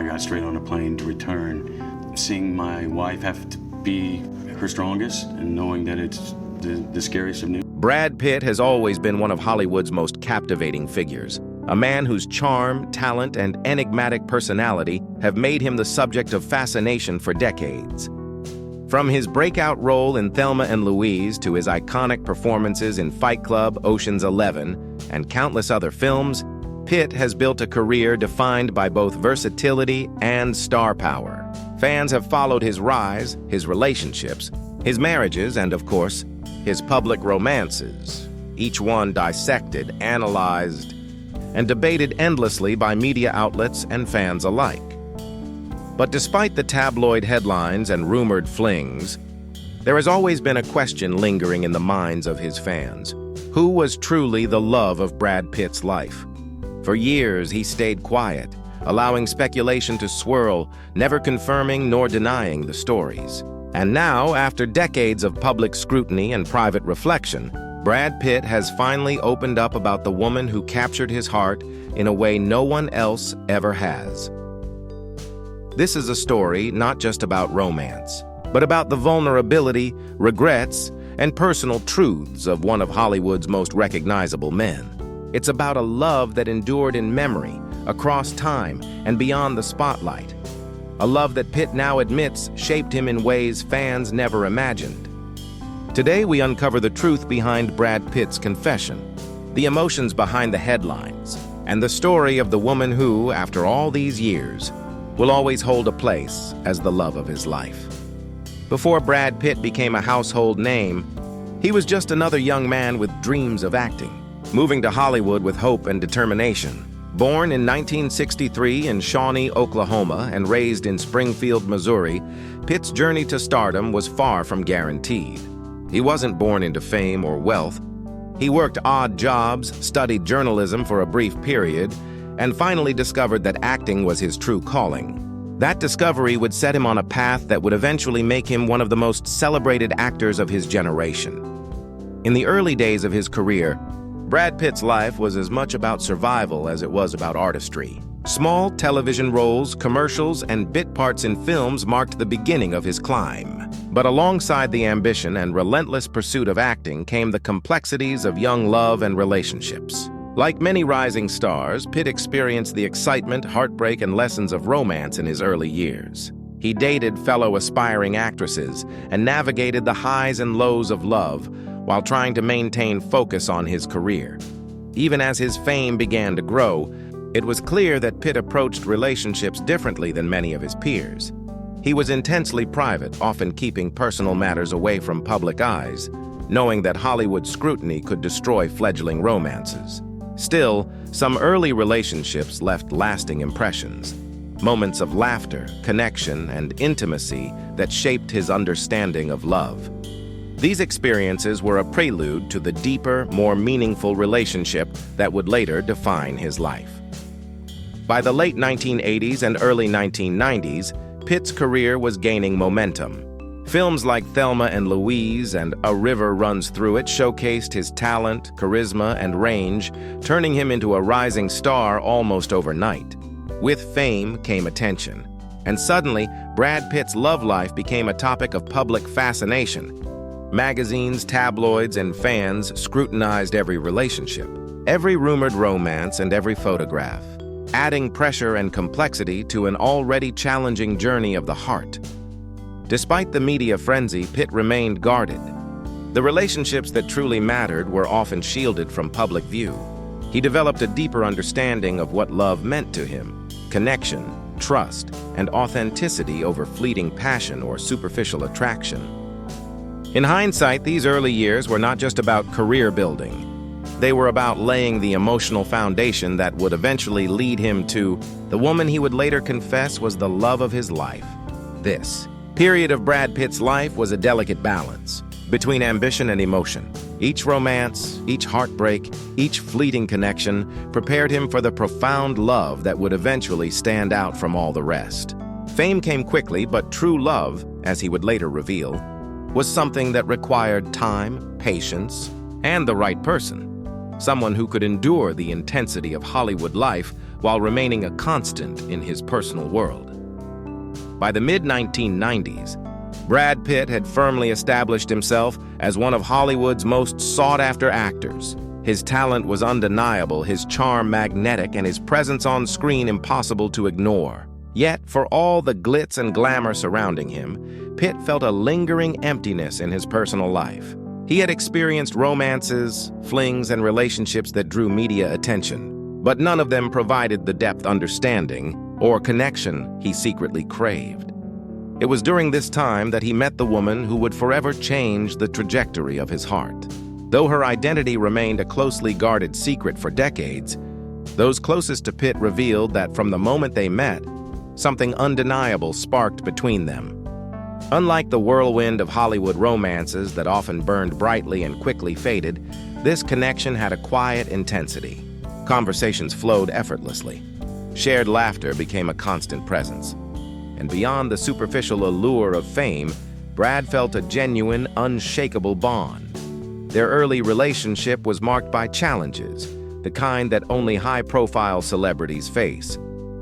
got straight on a plane to return. Seeing my wife have to be her strongest and knowing that it's the scariest of news. Brad Pitt has always been one of Hollywood's most captivating figures, a man whose charm, talent, and enigmatic personality have made him the subject of fascination for decades. From his breakout role in Thelma and Louise to his iconic performances in Fight Club, Ocean's 11, and countless other films, Pitt has built a career defined by both versatility and star power. Fans have followed his rise, his relationships, his marriages, and of course, his public romances, each one dissected, analyzed, and debated endlessly by media outlets and fans alike. But despite the tabloid headlines and rumored flings, there has always been a question lingering in the minds of his fans. Who was truly the love of Brad Pitt's life? For years, he stayed quiet, allowing speculation to swirl, never confirming nor denying the stories. And now, after decades of public scrutiny and private reflection, Brad Pitt has finally opened up about the woman who captured his heart in a way no one else ever has. This is a story not just about romance, but about the vulnerability, regrets, and personal truths of one of Hollywood's most recognizable men. It's about a love that endured in memory, across time, and beyond the spotlight. A love that Pitt now admits shaped him in ways fans never imagined. Today we uncover the truth behind Brad Pitt's confession, the emotions behind the headlines, and the story of the woman who, after all these years, will always hold a place as the love of his life. Before Brad Pitt became a household name, he was just another young man with dreams of acting, moving to Hollywood with hope and determination. Born in 1963 in Shawnee, Oklahoma, and raised in Springfield, Missouri, Pitt's journey to stardom was far from guaranteed. He wasn't born into fame or wealth. He worked odd jobs, studied journalism for a brief period, and finally discovered that acting was his true calling. That discovery would set him on a path that would eventually make him one of the most celebrated actors of his generation. In the early days of his career, Brad Pitt's life was as much about survival as it was about artistry. Small television roles, commercials, and bit parts in films marked the beginning of his climb. But alongside the ambition and relentless pursuit of acting came the complexities of young love and relationships. Like many rising stars, Pitt experienced the excitement, heartbreak, and lessons of romance in his early years. He dated fellow aspiring actresses and navigated the highs and lows of love while trying to maintain focus on his career. Even as his fame began to grow, it was clear that Pitt approached relationships differently than many of his peers. He was intensely private, often keeping personal matters away from public eyes, knowing that Hollywood scrutiny could destroy fledgling romances. Still, some early relationships left lasting impressions, moments of laughter, connection, and intimacy that shaped his understanding of love. These experiences were a prelude to the deeper, more meaningful relationship that would later define his life. By the late 1980s and early 1990s, Pitt's career was gaining momentum. Films like Thelma and Louise and A River Runs Through It showcased his talent, charisma, and range, turning him into a rising star almost overnight. With fame came attention, and suddenly, Brad Pitt's love life became a topic of public fascination. Magazines, tabloids, and fans scrutinized every relationship, every rumored romance, and every photograph, adding pressure and complexity to an already challenging journey of the heart. Despite the media frenzy, Pitt remained guarded. The relationships that truly mattered were often shielded from public view. He developed a deeper understanding of what love meant to him: connection, trust, and authenticity over fleeting passion or superficial attraction. In hindsight, these early years were not just about career building. They were about laying the emotional foundation that would eventually lead him to the woman he would later confess was the love of his life. This period of Brad Pitt's life was a delicate balance between ambition and emotion. Each romance, each heartbreak, each fleeting connection prepared him for the profound love that would eventually stand out from all the rest. Fame came quickly, but true love, as he would later reveal, was something that required time, patience, and the right person. Someone who could endure the intensity of Hollywood life while remaining a constant in his personal world. By the mid-1990s, Brad Pitt had firmly established himself as one of Hollywood's most sought-after actors. His talent was undeniable, his charm magnetic, and his presence on screen impossible to ignore. Yet, for all the glitz and glamour surrounding him, Pitt felt a lingering emptiness in his personal life. He had experienced romances, flings, and relationships that drew media attention, but none of them provided the depth understanding or connection he secretly craved. It was during this time that he met the woman who would forever change the trajectory of his heart. Though her identity remained a closely guarded secret for decades, those closest to Pitt revealed that from the moment they met, something undeniable sparked between them. Unlike the whirlwind of Hollywood romances that often burned brightly and quickly faded, this connection had a quiet intensity. Conversations flowed effortlessly. Shared laughter became a constant presence. And beyond the superficial allure of fame, Brad felt a genuine, unshakable bond. Their early relationship was marked by challenges, the kind that only high-profile celebrities face.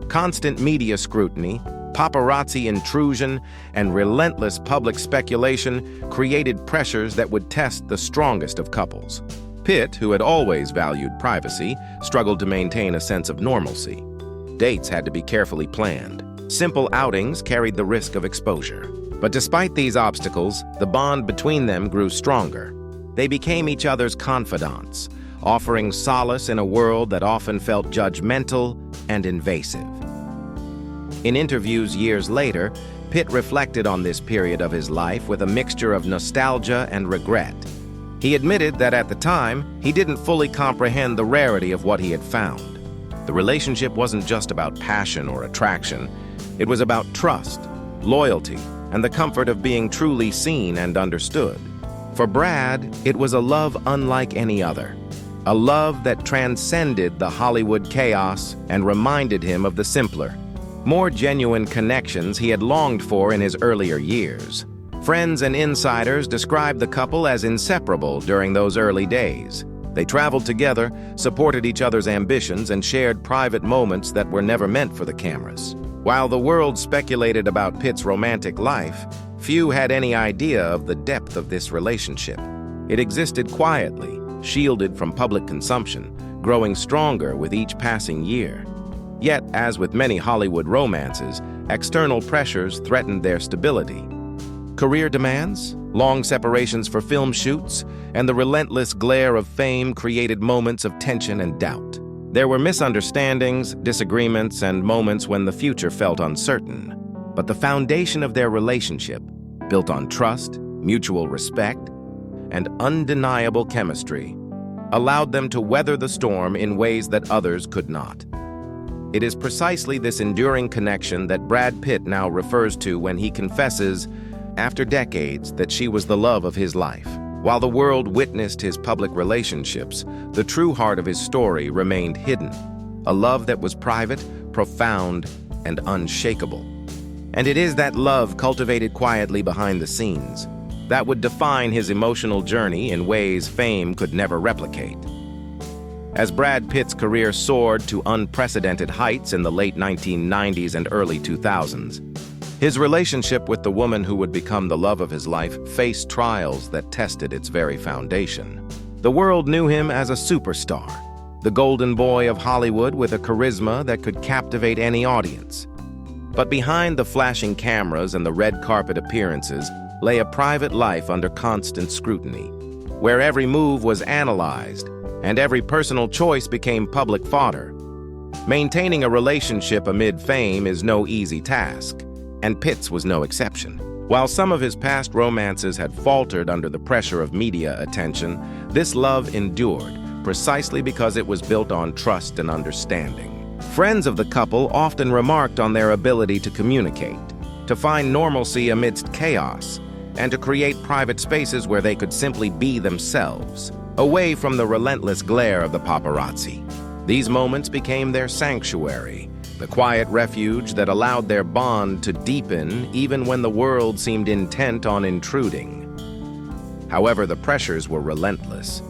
Constant media scrutiny, paparazzi intrusion, and relentless public speculation created pressures that would test the strongest of couples. Pitt, who had always valued privacy, struggled to maintain a sense of normalcy. Dates had to be carefully planned. Simple outings carried the risk of exposure. But despite these obstacles, the bond between them grew stronger. They became each other's confidants, offering solace in a world that often felt judgmental and invasive. In interviews years later, Pitt reflected on this period of his life with a mixture of nostalgia and regret. He admitted that at the time, he didn't fully comprehend the rarity of what he had found. The relationship wasn't just about passion or attraction. It was about trust, loyalty, and the comfort of being truly seen and understood. For Brad, it was a love unlike any other. A love that transcended the Hollywood chaos and reminded him of the simpler, more genuine connections he had longed for in his earlier years. Friends and insiders described the couple as inseparable during those early days. They traveled together, supported each other's ambitions, and shared private moments that were never meant for the cameras. While the world speculated about Pitt's romantic life, few had any idea of the depth of this relationship. It existed quietly, shielded from public consumption, growing stronger with each passing year. Yet, as with many Hollywood romances, external pressures threatened their stability. Career demands, long separations for film shoots, and the relentless glare of fame created moments of tension and doubt. There were misunderstandings, disagreements, and moments when the future felt uncertain. But the foundation of their relationship, built on trust, mutual respect, and undeniable chemistry, allowed them to weather the storm in ways that others could not. It is precisely this enduring connection that Brad Pitt now refers to when he confesses, after decades, that she was the love of his life. While the world witnessed his public relationships, the true heart of his story remained hidden, a love that was private, profound, and unshakable. And it is that love cultivated quietly behind the scenes that would define his emotional journey in ways fame could never replicate. As Brad Pitt's career soared to unprecedented heights in the late 1990s and early 2000s, his relationship with the woman who would become the love of his life faced trials that tested its very foundation. The world knew him as a superstar, the golden boy of Hollywood with a charisma that could captivate any audience. But behind the flashing cameras and the red carpet appearances lay a private life under constant scrutiny, where every move was analyzed and every personal choice became public fodder. Maintaining a relationship amid fame is no easy task, and Pitt's was no exception. While some of his past romances had faltered under the pressure of media attention, this love endured precisely because it was built on trust and understanding. Friends of the couple often remarked on their ability to communicate, to find normalcy amidst chaos, and to create private spaces where they could simply be themselves, away from the relentless glare of the paparazzi. These moments became their sanctuary, the quiet refuge that allowed their bond to deepen even when the world seemed intent on intruding. However, the pressures were relentless.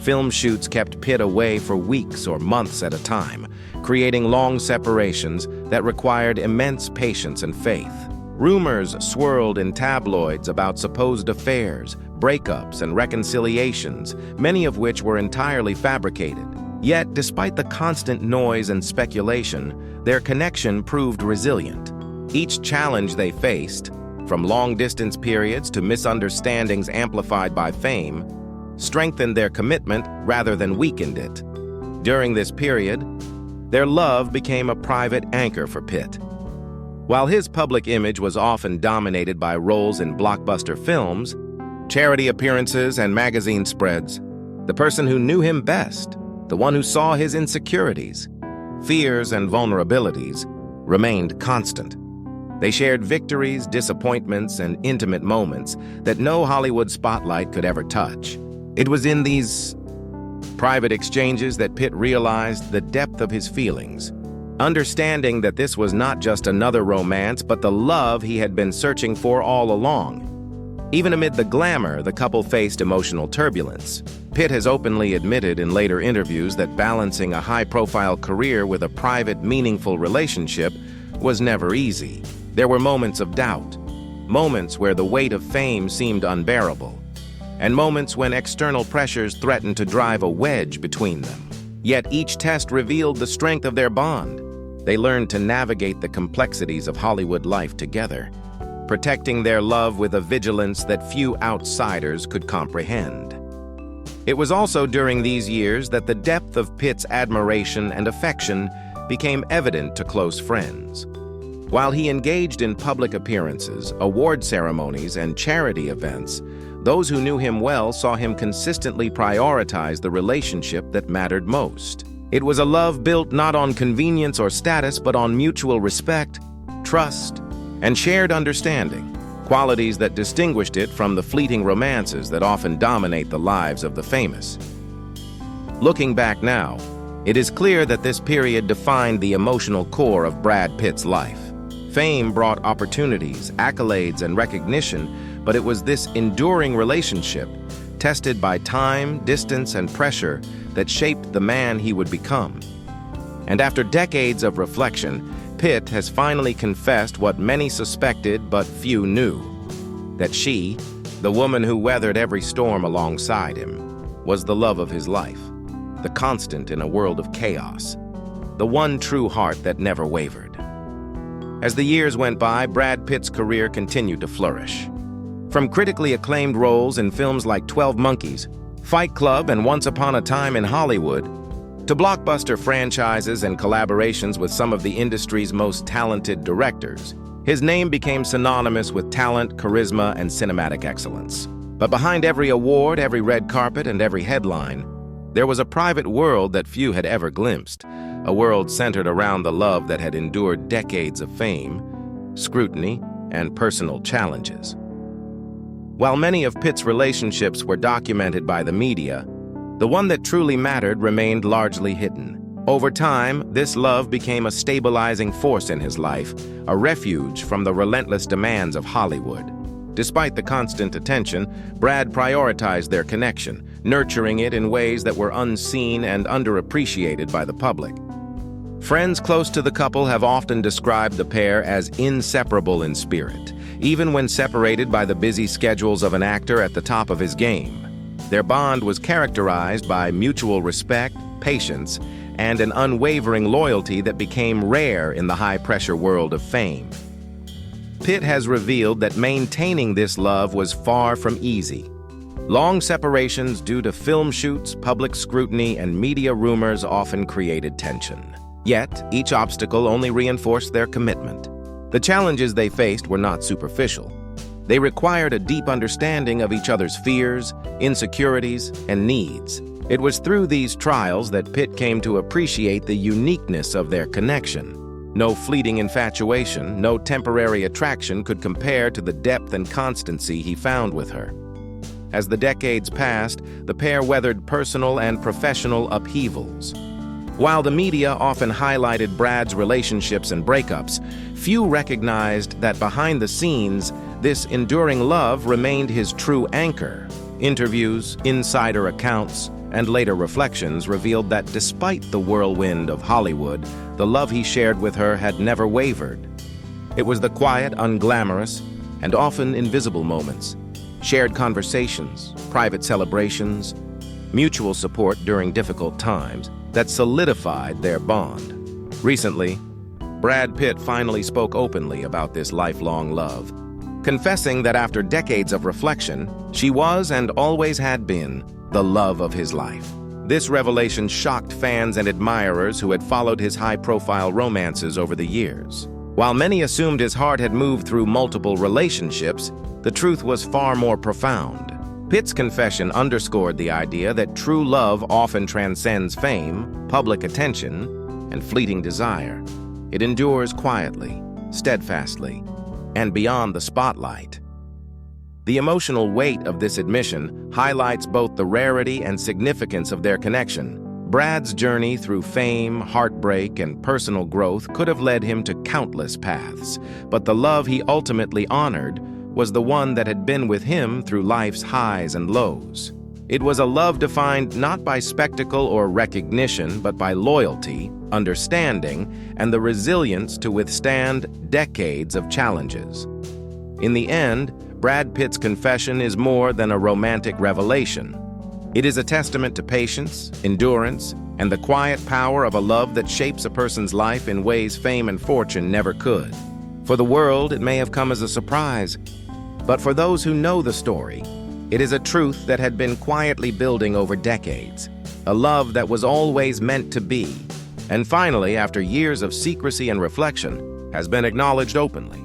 Film shoots kept Pitt away for weeks or months at a time, creating long separations that required immense patience and faith. Rumors swirled in tabloids about supposed affairs, breakups, and reconciliations, many of which were entirely fabricated. Yet, despite the constant noise and speculation, their connection proved resilient. Each challenge they faced, from long-distance periods to misunderstandings amplified by fame, strengthened their commitment rather than weakened it. During this period, their love became a private anchor for Pitt. While his public image was often dominated by roles in blockbuster films, charity appearances, and magazine spreads, the person who knew him best, the one who saw his insecurities, fears, and vulnerabilities, remained constant. They shared victories, disappointments, and intimate moments that no Hollywood spotlight could ever touch. It was in these private exchanges that Pitt realized the depth of his feelings, understanding that this was not just another romance, but the love he had been searching for all along. Even amid the glamour, the couple faced emotional turbulence. Pitt has openly admitted in later interviews that balancing a high-profile career with a private, meaningful relationship was never easy. There were moments of doubt, moments where the weight of fame seemed unbearable, and moments when external pressures threatened to drive a wedge between them. Yet each test revealed the strength of their bond. They learned to navigate the complexities of Hollywood life together, protecting their love with a vigilance that few outsiders could comprehend. It was also during these years that the depth of Pitt's admiration and affection became evident to close friends. While he engaged in public appearances, award ceremonies, and charity events, those who knew him well saw him consistently prioritize the relationship that mattered most. It was a love built not on convenience or status, but on mutual respect, trust, and shared understanding, qualities that distinguished it from the fleeting romances that often dominate the lives of the famous. Looking back now, it is clear that this period defined the emotional core of Brad Pitt's life. Fame brought opportunities, accolades, and recognition, but it was this enduring relationship, tested by time, distance, and pressure, that shaped the man he would become. And after decades of reflection, Pitt has finally confessed what many suspected but few knew, that she, the woman who weathered every storm alongside him, was the love of his life, the constant in a world of chaos, the one true heart that never wavered. As the years went by, Brad Pitt's career continued to flourish. From critically acclaimed roles in films like 12 Monkeys, Fight Club, and Once Upon a Time in Hollywood, to blockbuster franchises and collaborations with some of the industry's most talented directors, his name became synonymous with talent, charisma, and cinematic excellence. But behind every award, every red carpet, and every headline, there was a private world that few had ever glimpsed, a world centered around the love that had endured decades of fame, scrutiny, and personal challenges. While many of Pitt's relationships were documented by the media, the one that truly mattered remained largely hidden. Over time, this love became a stabilizing force in his life, a refuge from the relentless demands of Hollywood. Despite the constant attention, Brad prioritized their connection, nurturing it in ways that were unseen and underappreciated by the public. Friends close to the couple have often described the pair as inseparable in spirit, even when separated by the busy schedules of an actor at the top of his game. Their bond was characterized by mutual respect, patience, and an unwavering loyalty that became rare in the high-pressure world of fame. Pitt has revealed that maintaining this love was far from easy. Long separations due to film shoots, public scrutiny, and media rumors often created tension. Yet, each obstacle only reinforced their commitment. The challenges they faced were not superficial. They required a deep understanding of each other's fears, insecurities, and needs. It was through these trials that Pitt came to appreciate the uniqueness of their connection. No fleeting infatuation, no temporary attraction could compare to the depth and constancy he found with her. As the decades passed, the pair weathered personal and professional upheavals. While the media often highlighted Brad's relationships and breakups, few recognized that behind the scenes, this enduring love remained his true anchor. Interviews, insider accounts, and later reflections revealed that despite the whirlwind of Hollywood, the love he shared with her had never wavered. It was the quiet, unglamorous, and often invisible moments, shared conversations, private celebrations, mutual support during difficult times that solidified their bond. Recently, Brad Pitt finally spoke openly about this lifelong love, confessing that after decades of reflection, she was and always had been the love of his life. This revelation shocked fans and admirers who had followed his high-profile romances over the years. While many assumed his heart had moved through multiple relationships, the truth was far more profound. Pitt's confession underscored the idea that true love often transcends fame, public attention, and fleeting desire. It endures quietly, steadfastly, and beyond the spotlight. The emotional weight of this admission highlights both the rarity and significance of their connection. Brad's journey through fame, heartbreak, and personal growth could have led him to countless paths, but the love he ultimately honored was the one that had been with him through life's highs and lows. It was a love defined not by spectacle or recognition, but by loyalty, understanding, and the resilience to withstand decades of challenges. In the end, Brad Pitt's confession is more than a romantic revelation. It is a testament to patience, endurance, and the quiet power of a love that shapes a person's life in ways fame and fortune never could. For the world, it may have come as a surprise, but for those who know the story, it is a truth that had been quietly building over decades, a love that was always meant to be, and finally, after years of secrecy and reflection, has been acknowledged openly.